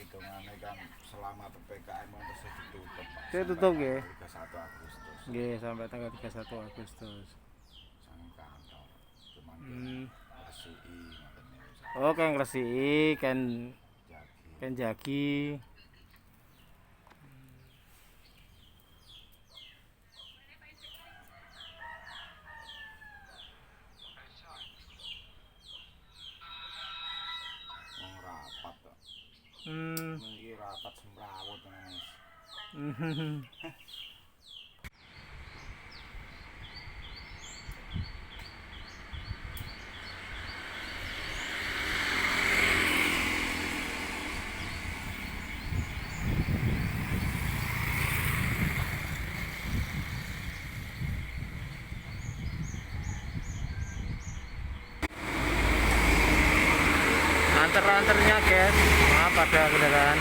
hitungannya kan selama PPKM terus ditutup Pak. Saya tutup nggih. 31 Agustus. Nggih, sampai tanggal 31 Agustus. Sang kantor. Cuman Hmm. resiki ngoten niku. Oh, kan ngresiki, kan Jagi. jagi. Wong rapat kok. Hmm. Iki rapat semrawut ngene. Anter-anternya guys, maaf ada kendaraan.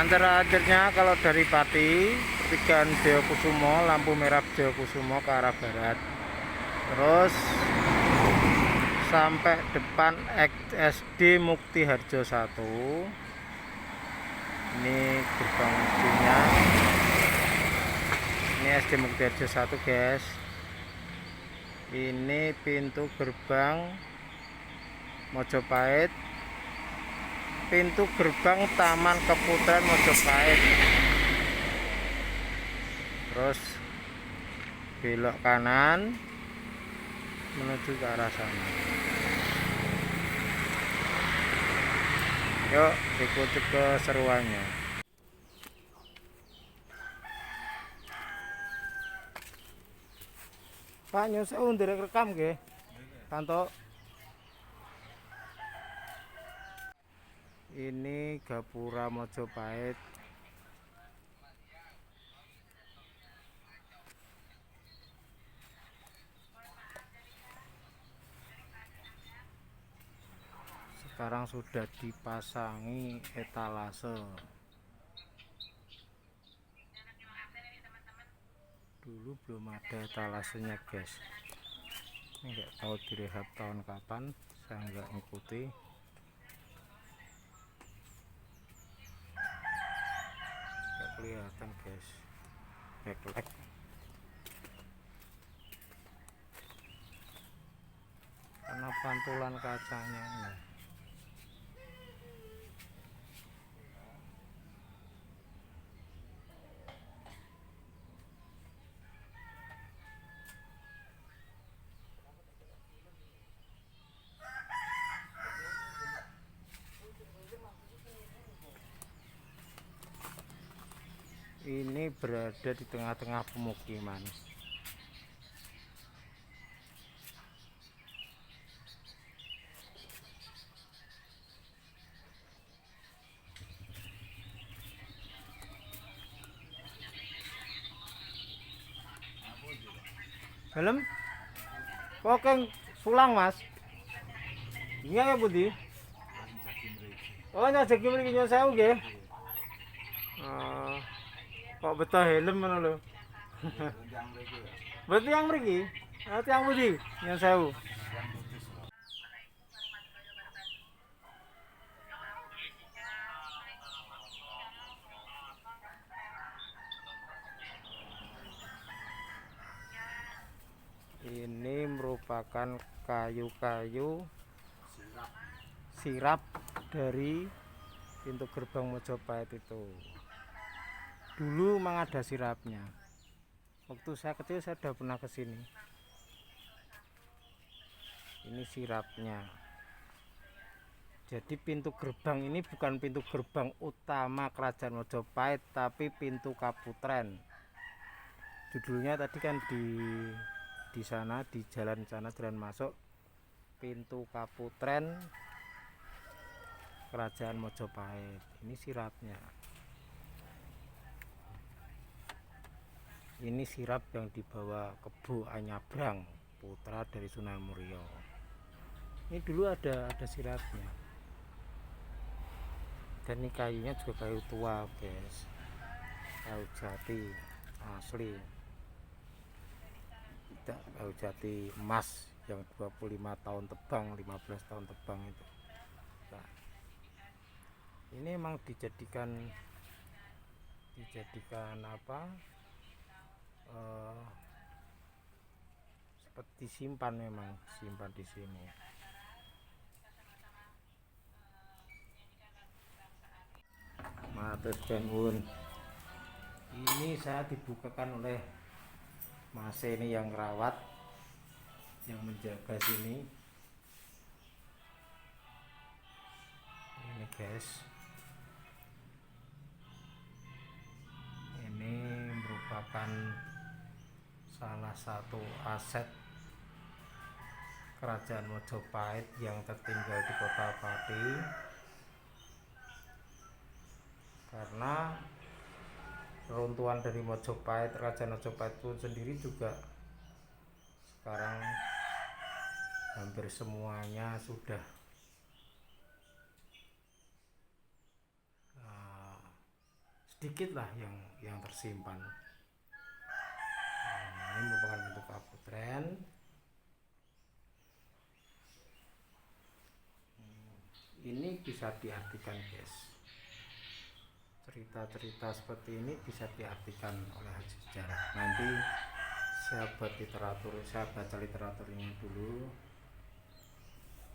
Anter-anternya kalau dari Pati, pertigaan Jayakusumo, lampu merah Jayakusumo ke arah barat. Terus sampai depan SD Mukti Harjo 1. Ini gerbang SD-nya. Ini SD Mukti Harjo 1 guys. Ini pintu gerbang Mojopahit, pintu gerbang Taman Keputaran Mojopahit. Terus belok kanan menuju ke arah sana. Yuk ikuti keseruannya. Pak nyusul nderek rekam nggih. Tanto. Ini Gapura Mojopahit. Sekarang sudah dipasangi etalase. Dulu belum ada etalasenya guys. Ini nggak tahu direhab tahun kapan, saya nggak ngikuti. Nggak kelihatan guys, backlight. Karena pantulan kacanya ini. Ini berada di tengah-tengah pemukiman. Film? Kokeng sulang mas. Iya ya Budi. Oh nyajaki mriki nyuwun sewu nggih. Kok beto helm ngono lho. Berarti yang mriki? Berarti yang Budi nyuwun sewu. Ini merupakan kayu-kayu sirap dari pintu gerbang Mojopahit itu. Dulu memang ada sirapnya. Waktu saya kecil saya sudah pernah ke sini. Ini sirapnya. Jadi pintu gerbang ini bukan pintu gerbang utama Kerajaan Mojopahit, tapi pintu Kaputren. Judulnya tadi kan di sana, di jalan sana, jalan masuk pintu Kaputren Kerajaan Mojopahit. Ini sirapnya. Ini sirap yang dibawa Kebo Anyabrang, putra dari Sunan Muria. Ini dulu ada sirapnya. Dan ini kayunya juga kayu tua, guys. Kayu jati asli. Tidak kayu jati emas yang 25 tahun tebang, 15 tahun tebang itu. Ini emang dijadikan apa, seperti simpan, memang simpan di sini. Matur suwun. Ini saya dibukakan oleh Mas ini yang rawat, yang menjaga sini. Ini guys, ini merupakan salah satu aset Kerajaan Mojopahit yang tertinggal di Kota Pati, karena reruntuhan dari Mojopahit, Kerajaan Mojopahit itu sendiri juga sekarang hampir semuanya sudah sedikit lah yang tersimpan. Ini merupakan bentuk kaputren. Ini bisa diartikan guys, cerita-cerita seperti ini bisa diartikan oleh sejarah. Nanti saya buat literatur, saya baca literaturnya dulu.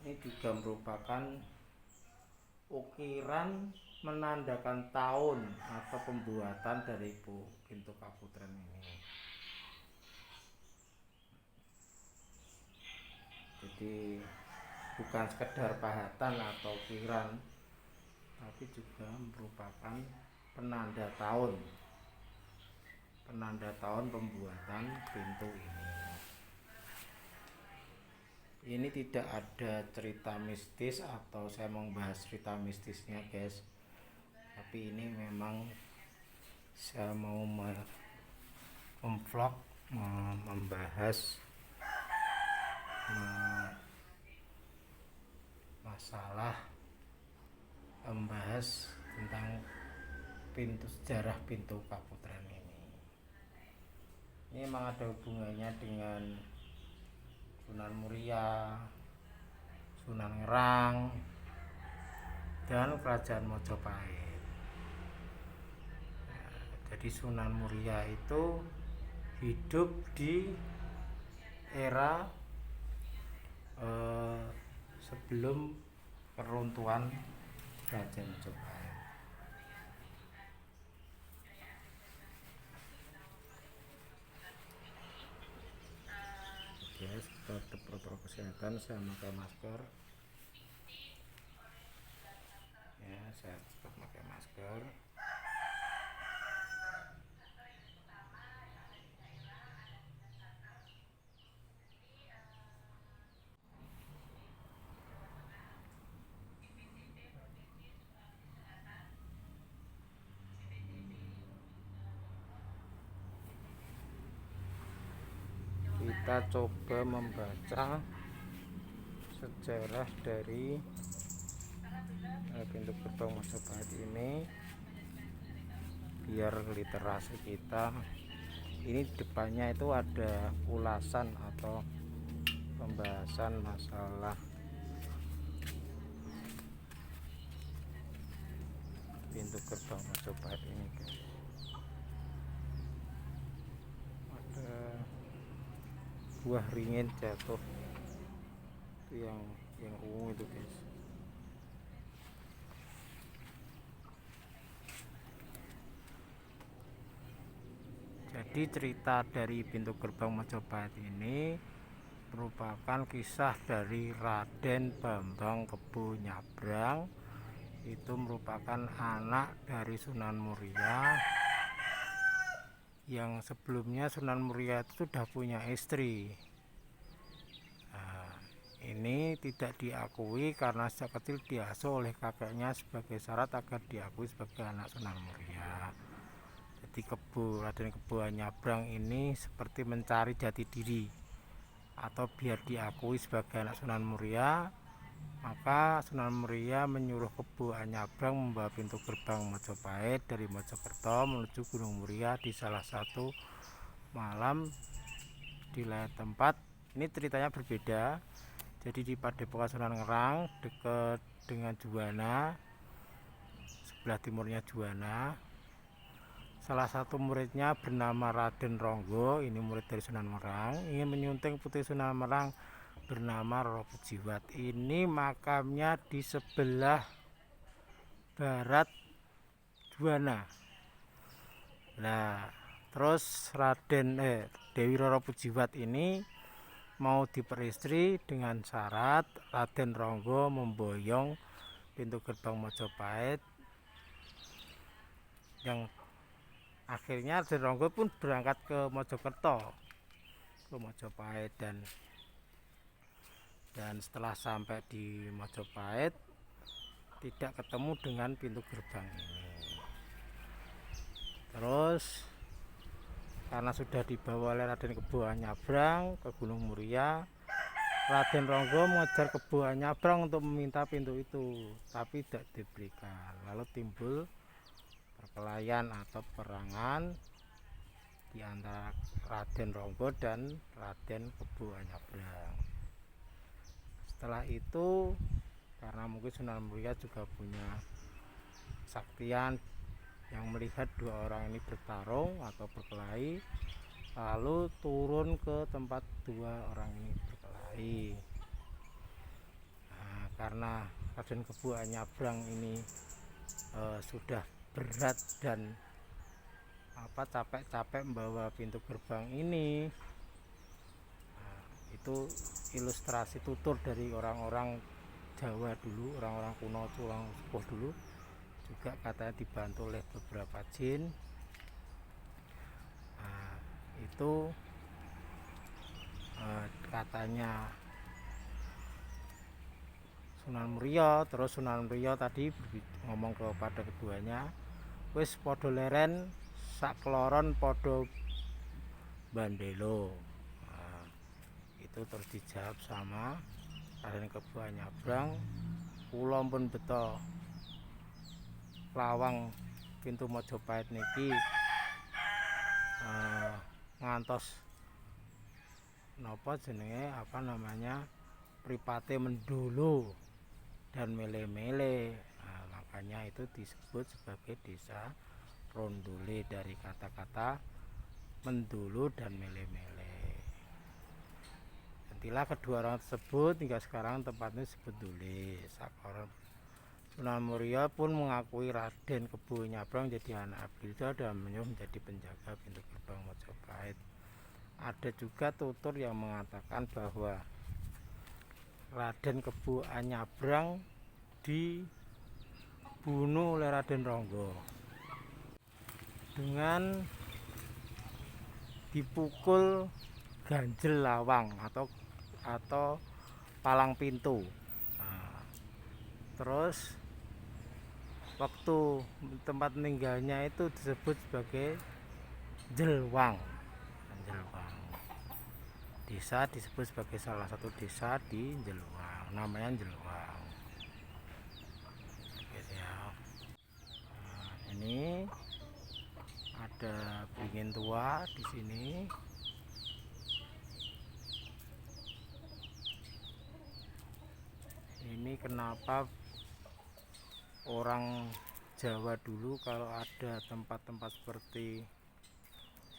Ini juga merupakan ukiran menandakan tahun atau pembuatan dari pintu kaputren ini. Jadi bukan sekedar pahatan atau ukiran, tapi juga merupakan penanda tahun pembuatan pintu ini. Ini tidak ada cerita mistis atau saya mau bahas cerita mistisnya guys, tapi ini memang saya mau memvlog, membahas masalah, membahas tentang sejarah pintu kaputren ini. Ini memang ada hubungannya dengan Sunan Muria, Sunan Ngerang, dan Kerajaan Mojopahit. Jadi Sunan Muria itu hidup di era sebelum keruntuhan Kerajaan Mojopahit. Guys, tetap protokol kesehatan, saya pakai masker ya, saya tetap pakai masker. Kita coba membaca sejarah dari pintu gerbang Mojopahit ini biar literasi kita. Ini depannya itu ada ulasan atau pembahasan masalah pintu gerbang Mojopahit ini guys. Ada buah ringin jatuh itu yang ungu itu guys. Jadi cerita dari pintu gerbang Mojopahit ini merupakan kisah dari Raden Bambang Kebo Nyabrang. Itu merupakan anak dari Sunan Muria, yang sebelumnya Sunan Muria itu sudah punya istri. Nah, ini tidak diakui karena sejak kecil diasuh oleh kakeknya sebagai syarat agar diakui sebagai anak Sunan Muria. Jadi Raden Kebo Nyabrang ini seperti mencari jati diri atau biar diakui sebagai anak Sunan Muria, maka Sunan Muria menyuruh Kebo Nyabrang membawa pintu gerbang Mojopahit dari Mojokerto menuju Gunung Muria di salah satu malam di lain tempat. Ini ceritanya berbeda. Jadi di Padepokan Sunan Ngerang dekat dengan Juwana. sebelah timurnya Juwana. Salah satu muridnya bernama Raden Ronggo, ini murid dari Sunan Merang, ingin menyunting putri Sunan Merang bernama Roro Pujiwat. Ini makamnya di sebelah barat Juwana. Nah, terus Dewi Roro Pujiwat ini mau diperistri dengan syarat Raden Ronggo memboyong pintu gerbang Mojopahit, yang akhirnya Raden Ronggo pun berangkat ke Mojokerto, ke Mojopahit, dan setelah sampai di Mojopahit tidak ketemu dengan pintu gerbang ini. Terus karena sudah dibawa oleh Raden Kebo Anyabrang ke Gunung Muria, Raden Ronggo mengejar Kebo Anyabrang untuk meminta pintu itu, tapi tidak diberikan. Lalu timbul perkelahian atau perangan di antara Raden Ronggo dan Raden Kebo Anyabrang. Setelah itu, karena mungkin Sunan Muria juga punya saktian yang melihat dua orang ini bertarung atau berkelahi, lalu turun ke tempat dua orang ini berkelahi. Nah, karena Raden Kebo Anyabrang ini sudah berat dan capek-capek membawa pintu gerbang ini, nah, itu ilustrasi tutur dari orang-orang Jawa dulu, orang-orang kuno, orang sepuh dulu, juga katanya dibantu oleh beberapa jin. Nah, itu katanya Sunan Muria. Terus Sunan Muria tadi ngomong kepada keduanya, wis podo leren sakloron podo bandelo. Nah, itu terus dijawab sama Raden Kebo Anyabrang, kula pun beto lawang pintu Mojopahit niki ngantos pripate mendulu dan mele-mele. Nah, makanya itu disebut sebagai desa Rondule dari kata-kata mendulu dan mele-mele. Nantilah kedua orang tersebut hingga sekarang tempatnya disebut Dule. Sakloron Sunan Muria pun mengakui Raden Kebo Anyabrang jadi anak abdillah dan menyuruh menjadi penjaga pintu gerbang Mojopahit. Ada juga tutur yang mengatakan bahwa Raden Kebo Anyabrang dibunuh oleh Raden Ronggo dengan dipukul ganjel lawang atau palang pintu. Nah, terus waktu tempat meninggalnya itu disebut sebagai Jelwang. Desa disebut sebagai salah satu desa di Jelwang, namanya Jelwang. Nah, ini ada beringin tua di sini. Ini kenapa orang Jawa dulu kalau ada tempat-tempat seperti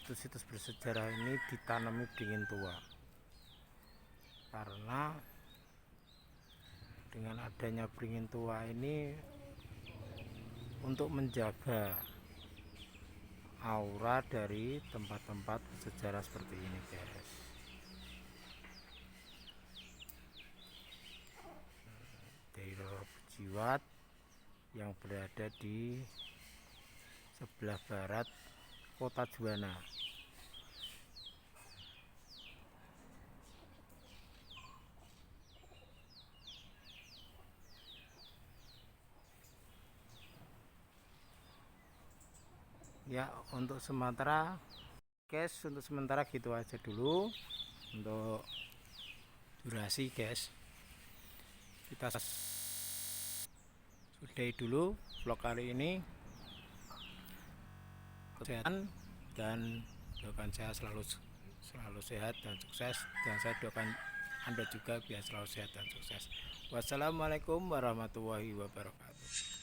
situs-situs bersejarah ini ditanami beringin tua, karena dengan adanya beringin tua ini untuk menjaga aura dari tempat-tempat sejarah seperti ini, guys. Dewi Roro Pujiwat yang berada di sebelah barat kota Juwana. Ya, untuk sementara guys, untuk sementara gitu aja dulu untuk durasi, guys. Kita sudahi dulu vlog kali ini. Kesehatan dan doakan saya selalu sehat dan sukses, dan saya doakan Anda juga biar selalu sehat dan sukses. Wassalamualaikum warahmatullahi wabarakatuh.